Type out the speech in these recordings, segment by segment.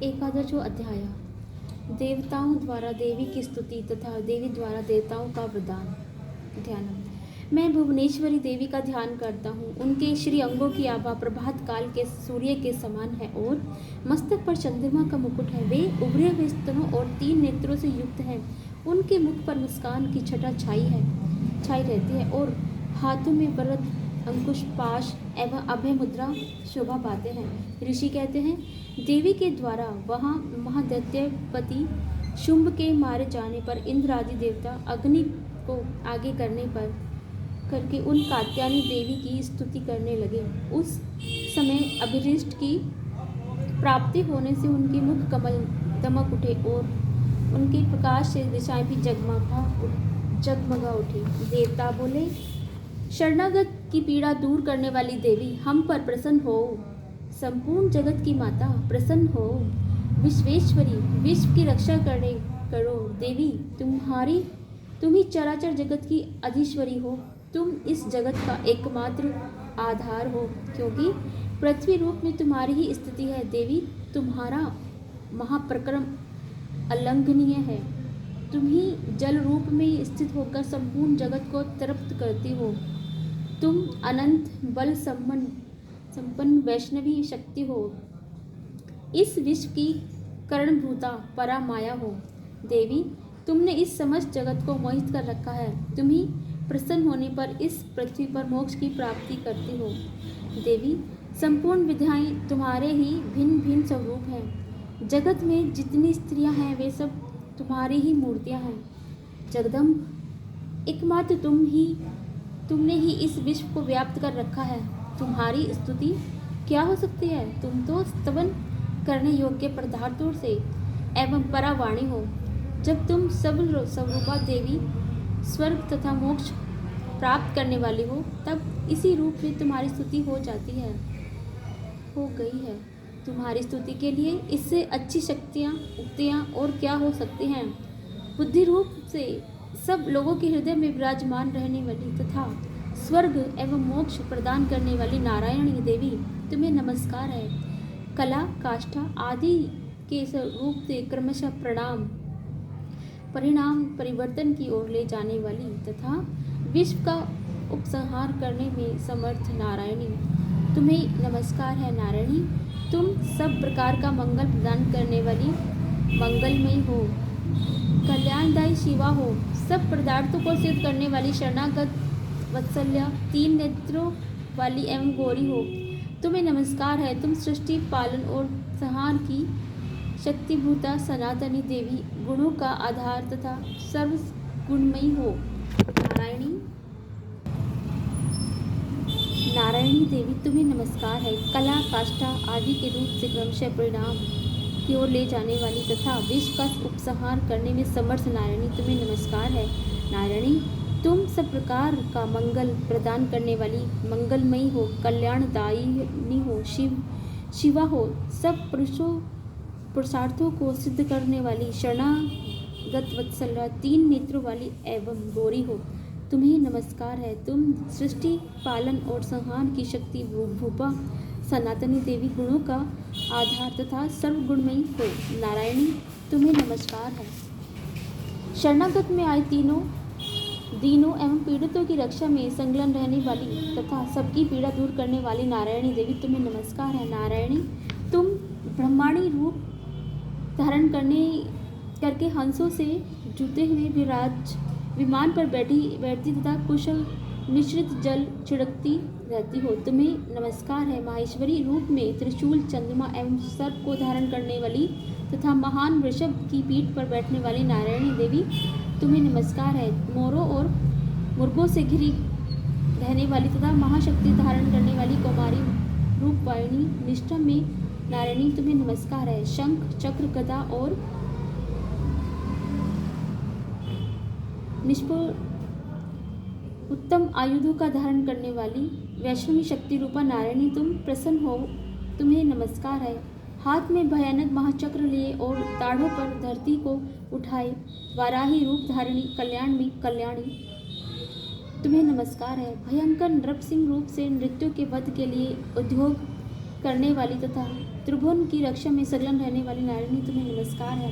एकादशो अध्याय। देवताओं द्वारा देवी की स्तुति तथा देवी द्वारा देवताओं का वरदान। ध्यान। मैं भुवनेश्वरी देवी का ध्यान करता हूँ। उनके श्री अंगों की आभा प्रभात काल के सूर्य के समान है और मस्तक पर चंद्रमा का मुकुट है। वे उभरे हुए स्तनों और 3 नेत्रों से युक्त हैं। उनके मुख पर मुस्कान की छटा छाई रहती है और हाथों में वरद, अंकुश, पाश एवं अभय मुद्रा शोभा पाते हैं। ऋषि कहते हैं, देवी के द्वारा वहाँ महादैत्यपति शुंभ के मारे जाने पर इंद्र आदि देवता अग्नि को आगे करके उन कात्यायनी देवी की स्तुति करने लगे। उस समय अभिरिष्ट की प्राप्ति होने से उनके मुख कमल दमक उठे और उनके प्रकाश से दिशाएं भी जगमगा उठी। देवता बोले, शरणागत की पीड़ा दूर करने वाली देवी, हम पर प्रसन्न हो। संपूर्ण जगत की माता, प्रसन्न हो। विश्वेश्वरी, विश्व की रक्षा करो। देवी, तुम ही चराचर जगत की अधीश्वरी हो। तुम इस जगत का एकमात्र आधार हो, क्योंकि पृथ्वी रूप में तुम्हारी ही स्थिति है। देवी, तुम्हारा महाप्रक्रम अलंघनीय है। तुम ही जल रूप में स्थित होकर संपूर्ण जगत को तृप्त करती हो। तुम अनंत बल संपन्न वैष्णवी शक्ति हो। इस विश्व की करणभूता परा माया हो। देवी, तुमने इस समस्त जगत को मोहित कर रखा है। तुम ही प्रसन्न होने पर इस पृथ्वी पर मोक्ष की प्राप्ति करती हो। देवी, संपूर्ण विद्याएं तुम्हारे ही भिन्न भिन्न स्वरूप हैं। जगत में जितनी स्त्रियां हैं वे सब तुम्हारी ही मूर्तियां हैं। जगदम्ब, एकमात्र तुमने ही इस विश्व को व्याप्त कर रखा है। तुम्हारी स्तुति क्या हो सकती है? तुम तो स्तवन करने योग्य पदार्थों से एवं परावाणी हो। जब तुम स्वरूपा देवी स्वर्ग तथा मोक्ष प्राप्त करने वाली हो, तब इसी रूप में तुम्हारी स्तुति हो गई है। तुम्हारी स्तुति के लिए इससे अच्छी उक्तियाँ और क्या हो सकती हैं? बुद्धि रूप से सब लोगों के हृदय में विराजमान रहने वाली तथा स्वर्ग एवं मोक्ष प्रदान करने वाली नारायणी देवी, तुम्हें नमस्कार है। कला, काष्ठा आदि के स्वरूप से क्रमशः परिणाम परिवर्तन की ओर ले जाने वाली तथा विश्व का उपसंहार करने में समर्थ नारायणी, तुम्हें नमस्कार है। नारायणी, तुम सब प्रकार का मंगल प्रदान करने वाली मंगलमयी हो, कल्याणदायी शिवा हो। सब पदार्थों को सिद्ध करने वाली शरणागत वत्सल्या, 3 नेत्रों वाली एवं गौरी हो। तुम्हें नमस्कार है। तुम सृष्टि, पालन और संहार की शक्तिभूता सनातनी देवी, गुणों का आधार तथा सर्व गुणमयी हो। नारायणी देवी, तुम्हें नमस्कार है। कला, काष्ठा आदि के रूप से क्रमशः परिणाम की ओर ले जाने वाली तथा विश्व का उपसंहार करने में समर्थ नारायणी, तुम्हें नमस्कार है। नारायणी, तुम सब प्रकार का मंगल प्रदान करने वाली मंगलमयी हो, कल्याणदायिनी हो, शिवा हो। सब पुरुषार्थों को सिद्ध करने वाली शरणागत वत्सल्या, 3 नेत्रों वाली एवं गौरी हो। तुम्हें नमस्कार है। तुम सृष्टि, पालन और संहार की शक्ति भूपा सनातनी देवी, गुणों का आधार तथा सर्वगुणमयी हो। नारायणी, तुम्हें नमस्कार है। शरणागत में आए दीनों एवं पीड़ितों की रक्षा में संलग्न रहने वाली तथा सबकी पीड़ा दूर करने वाली नारायणी देवी, तुम्हें नमस्कार है। नारायणी, तुम ब्रह्मांडी रूप धारण करके हंसों से जुते हुए विमान पर बैठती तथा कुशल मिश्रित जल छिड़कती रहती हो। तुम्हें नमस्कार है। माहेश्वरी रूप में त्रिशूल, चंद्रमा एवं सर्प को धारण करने वाली तथा महान वृषभ की पीठ पर बैठने वाली नारायणी देवी, तुम्हें नमस्कार है। मोरों और मुर्गों से घिरी रहने वाली तथा महाशक्ति धारण करने वाली कौमारी रूपवाहिनी निष्ठा में नारायणी, तुम्हें नमस्कार है। शंख, चक्र, गदा और उत्तम आयुधों का धारण करने वाली वैष्णवी शक्ति रूपा नारायणी, तुम प्रसन्न हो। तुम्हें नमस्कार है। हाथ में भयानक महाचक्र लिए और दाढ़ों पर धरती को उठाए वाराही रूप धारिणी कल्याणी, तुम्हें नमस्कार है। भयंकर नृसिंह रूप से नृत्यों के वध के लिए उद्योग करने वाली तथा त्रिभुवन की रक्षा में संलग्न रहने वाली नारायणी तुम्हें नमस्कार है।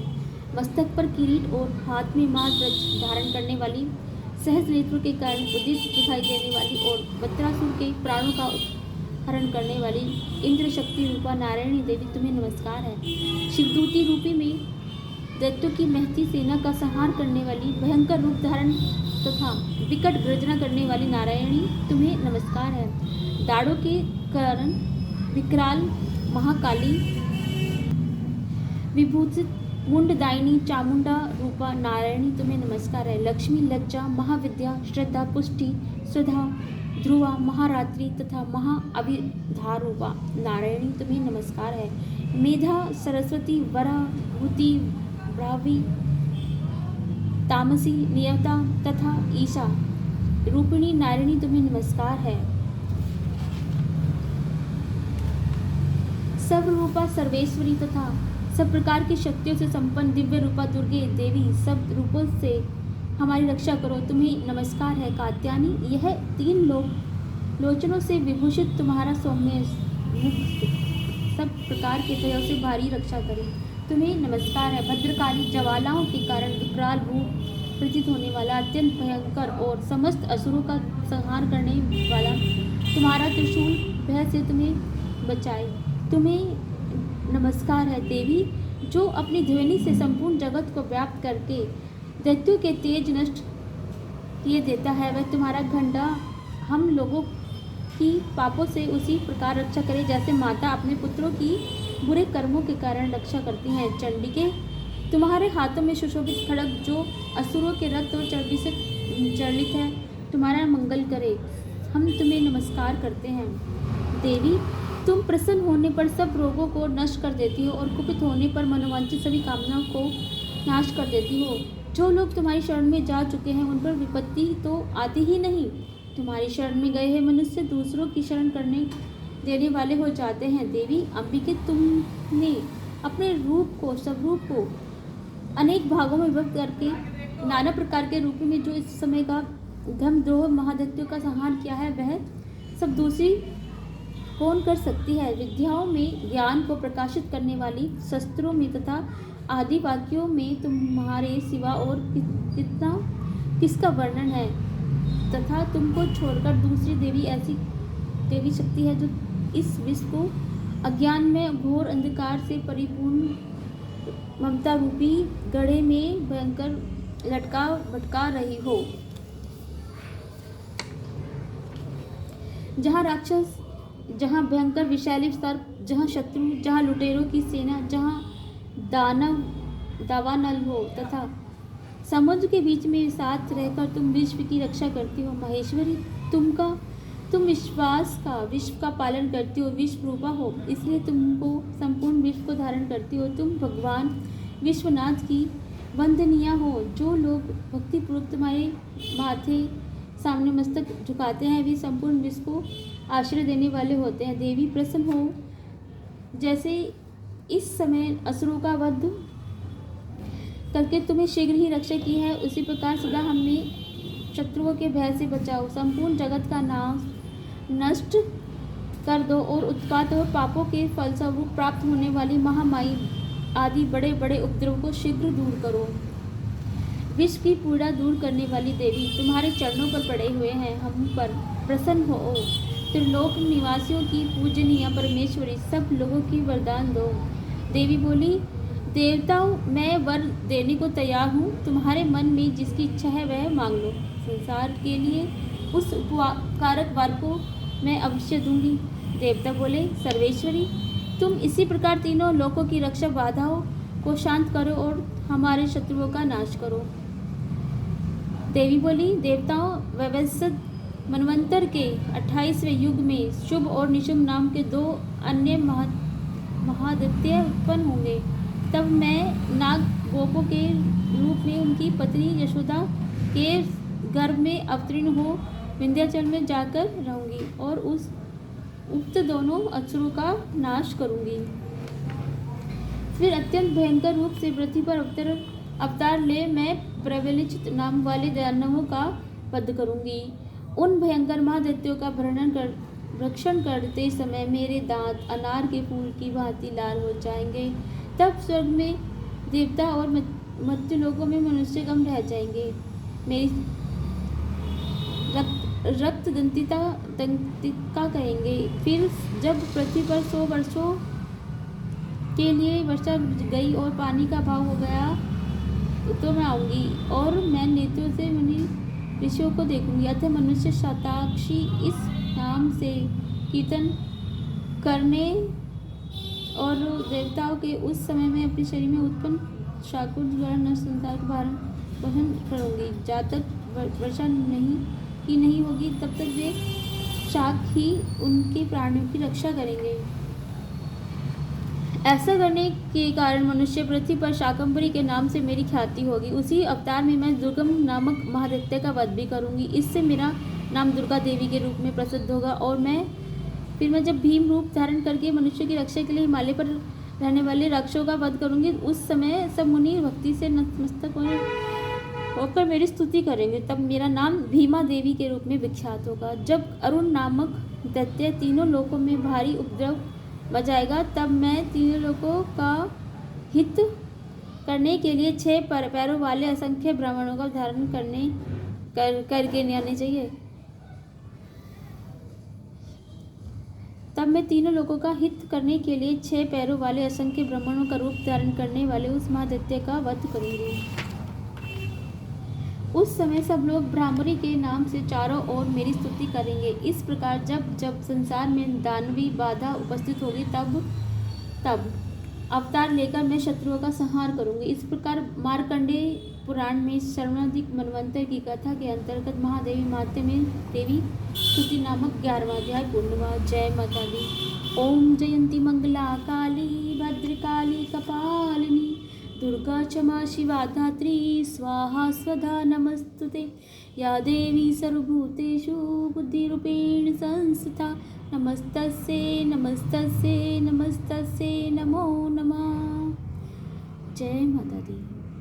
मस्तक पर किरीट और हाथ में माल धारण करने वाली, सहज नेत्रों के कारण उदित दिखाई देने वाली और वज्रासुर के प्राणों का हरण करने वाली इंद्र शक्ति रूपा नारायणी देवी तुम्हें नमस्कार है। शिवदूती रूपी में दैत्यों की महती सेना का संहार करने वाली, भयंकर रूप धारण तथा विकट गर्जना करने वाली नारायणी तुम्हें नमस्कार है। दाढ़ों के कारण विकराल महाकाली, विभूषित मुंडदायिनी चामुंडा रूपा नारायणी तुम्हें नमस्कार है। लक्ष्मी, लज्जा, महाविद्या, श्रद्धा, पुष्टि, सुधा, ध्रुवा, महारात्रि तथा महाअभिधार रूपा नारायणी तुम्हें नमस्कार है। मेधा, सरस्वती, वरा, भूति, ब्राह्वी, तामसी, नियता तथा ईशा रूपिणी नारायणी तुम्हें नमस्कार है। सर्वरूपा, सर्वेश्वरी तथा सब प्रकार की शक्तियों से संपन्न दिव्य रूपा दुर्गे देवी, सब रूपों से हमारी रक्षा करो तुम्हें नमस्कार है। कात्यायनी, यह 3 लोचनों से विभूषित तुम्हारा सौम्य मुख सब प्रकार के भयों से भारी रक्षा करे तुम्हें नमस्कार है। भद्रकाली, ज्वालाओं के कारण विकराल रूप प्रतीत होने वाला, अत्यंत भयंकर और समस्त असुरों का संहार करने वाला तुम्हारा त्रिशूल भय से तुम्हें बचाए तुम्हें नमस्कार है। देवी, जो अपनी ध्वनि से संपूर्ण जगत को व्याप्त करके दैत्यों के तेज नष्ट किए देता है, वह तुम्हारा घंटा हम लोगों की पापों से उसी प्रकार रक्षा करे जैसे माता अपने पुत्रों की बुरे कर्मों के कारण रक्षा करती हैं। चंडिके, तुम्हारे हाथों में सुशोभित खड्ग जो असुरों के रक्त और चर्बी से चर्लित है, तुम्हारा मंगल करे हम तुम्हें नमस्कार करते हैं। देवी, तुम प्रसन्न होने पर सब रोगों को नष्ट कर देती हो और कुपित होने पर मनोवांछित सभी कामनाओं को नाश कर देती हो। जो लोग तुम्हारी शरण में जा चुके हैं उन पर विपत्ति तो आती ही नहीं। तुम्हारी शरण में गए हैं मनुष्य दूसरों की शरण करने देने वाले हो जाते हैं। देवी अंबिके, तुमने अपने रूप को, स्वरूप को अनेक भागों में विभक्त करके नाना प्रकार के रूप में जो इस समय का धर्मद्रोह महादैत्यों का संहार किया है, वह सब दूसरी कौन कर सकती है। विद्याओं में ज्ञान को प्रकाशित करने वाली, शस्त्रों में तथा आदि वाक्यों में तुम्हारे सिवा और किसका वर्णन है, तथा तुमको छोड़कर दूसरी देवी ऐसी देवी शक्ति है जो इस विश्व को अज्ञान में घोर अंधकार से परिपूर्ण ममता रूपी गड्ढे में भयंकर लटका भटका रही हो। जहाँ राक्षस, जहाँ भयंकर विषैली सर्प, जहाँ शत्रु, जहाँ लुटेरों की सेना, जहाँ दावानल हो तथा समुद्र के बीच में साथ रहकर तुम विश्व की रक्षा करती हो। महेश्वरी, तुम विश्व का पालन करती हो, विश्व रूपा हो, इसलिए तुमको संपूर्ण विश्व को धारण करती हो। तुम भगवान विश्वनाथ की वंदनीय हो। जो लोग भक्तिपूर्वक तुम्हारे माथे सामने मस्तक झुकाते हैं वे संपूर्ण विश्व को आश्रय देने वाले होते हैं। देवी प्रसन्न हो, जैसे इस समय असुरों का वध करके तुम्हें शीघ्र ही रक्षा की है, उसी प्रकार सदा हमें शत्रुओं के भय से बचाओ। संपूर्ण जगत का नाश नष्ट कर दो और उत्पात और पापों के फलस्वरूप प्राप्त होने वाली महामारी आदि बड़े बड़े उपद्रव को शीघ्र दूर करो। विश्व की पीड़ा दूर करने वाली देवी, तुम्हारे चरणों पर पड़े हुए हैं, हम पर प्रसन्न हो। त्रिलोक निवासियों की पूजनीय परमेश्वरी, सब लोगों की वरदान दो। देवी बोली, देवताओं, मैं वर देने को तैयार हूँ, तुम्हारे मन में जिसकी इच्छा है वह मांग लो। संसार के लिए उस उपकारक वर को मैं अवश्य दूंगी। देवता बोले, सर्वेश्वरी, तुम इसी प्रकार तीनों लोकों की रक्षा बाधाओं को शांत करो और हमारे शत्रुओं का नाश करो। देवी बोली, देवताओं, व्यवस्थित मनवंतर के 28वें युग में शुभ और निशुभ नाम के 2 अन्य महादैत्य उत्पन्न होंगे। तब मैं नाग गोपों के रूप में उनकी पत्नी यशोदा के गर्भ में अवतीर्ण हो विंध्याचल में जाकर रहूंगी और उस उक्त दोनों असुरों का नाश करूंगी। फिर अत्यंत भयंकर रूप से पृथ्वी पर अवतार ले मैं प्रवलिचित नाम वाले दानवों का वध करूंगी। उन भयंकर महादैत्यों का भक्षण करते समय मेरे दांत अनार के फूल की भांति लाल हो जाएंगे। तब स्वर्ग में देवता और मर्त्य लोकों में मनुष्य कम रह जाएंगे। मेरी रक्त दंतिका कहेंगे। फिर जब पृथ्वी पर 100 वर्षों के लिए वर्षा गई और पानी का अभाव हो गया तो मैं आऊँगी और मैं नेत्रों से मुनि ऋषियों को देखूंगी। अतः मनुष्य शताक्षी इस नाम से कीर्तन करने और देवताओं के उस समय में अपने शरीर में उत्पन्न शाकुर द्वारा नष्ट संसार का भारण पोषण करूंगी। जब तक वर्षा नहीं होगी तब तक वे शाक ही उनके प्राणियों की रक्षा करेंगे। ऐसा करने के कारण मनुष्य पृथ्वी पर शाकंभरी के नाम से मेरी ख्याति होगी। उसी अवतार में मैं दुर्गम नामक महादैत्य का वध भी करूंगी। इससे मेरा नाम दुर्गा देवी के रूप में प्रसिद्ध होगा और फिर मैं जब भीम रूप धारण करके मनुष्य की रक्षा के लिए हिमालय पर रहने वाले राक्षसों का वध करूंगी, उस समय सब मुनि भक्ति से नतमस्तक होकर मेरी स्तुति करेंगे। तब मेरा नाम भीमा देवी के रूप में विख्यात होगा। जब अरुण नामक दैत्य तीनों लोकों में भारी उपद्रव बजाएगा, तब मैं तीनों लोगों का हित करने के लिए 6 पैरों वाले असंख्य ब्राह्मणों का धारण करके आने चाहिए। तब मैं तीनों लोगों का हित करने के लिए 6 पैरों वाले असंख्य ब्राह्मणों का रूप धारण करने वाले उस महादैत्य का वध करूंगी। उस समय सब लोग ब्राह्मणी के नाम से चारों ओर मेरी स्तुति करेंगे। इस प्रकार जब संसार में दानवी बाधा उपस्थित होगी तब अवतार लेकर मैं शत्रुओं का संहार करूंगी। इस प्रकार मार्कंडेय पुराण में सर्वाधिक मनवंतर की कथा के अंतर्गत महादेवी माते में देवी स्तुति नामक 11वां अध्याय पूर्ण हुआ। जय माता दी। ओम जयंती मंगला काली भद्रकाली कपालिनी दुर्गा क्षमा शिवा धात्री स्वाहा स्वधा नमस्तुते। या देवी सर्वभूतेषु बुद्धिरूपेण संस्थिता नमस्तस्यै नमस्तस्यै नमस्तस्यै नमो नमः। जय माता दी।